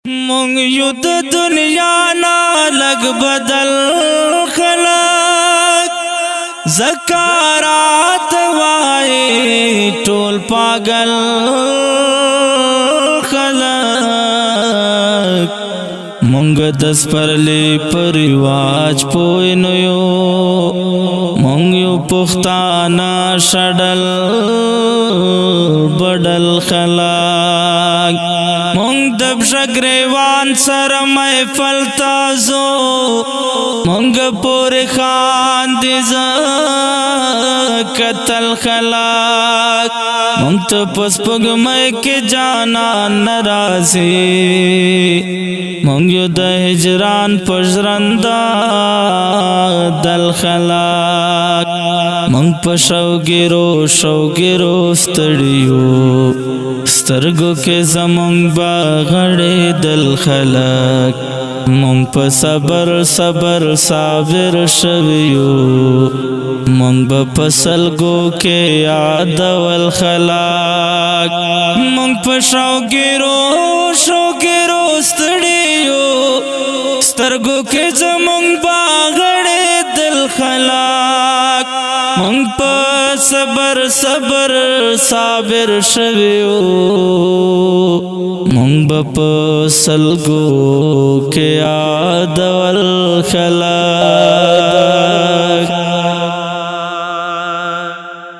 مونږ یو د دنیا نه لږ بدل خلک زکارات وای ټول پاگل خلک مونږ د سپرلی پر رواج پوه نه یو مونږ یو پښتانه شډل بدل خلک مونږ د بشګریوان سره محفل تازو مونږ پورې خان دي ز قتل خلک مونږ ته پس پګمې کې جانا ناراضي مونږ یو د هجران پژرندا دل خلک مونږ په شوګیرو ستړیو سترګو کې زمونږ باغړې دل خلک مونږ په صبر صابر شویو مونږ به په سلګو کې یادول خلک مونږ په شوګیرو ستړیو سترګو کې زمونږ باغړې دل خلک مونږ په صبر صابر شویو مونږ به په سلګو کې یادول خلک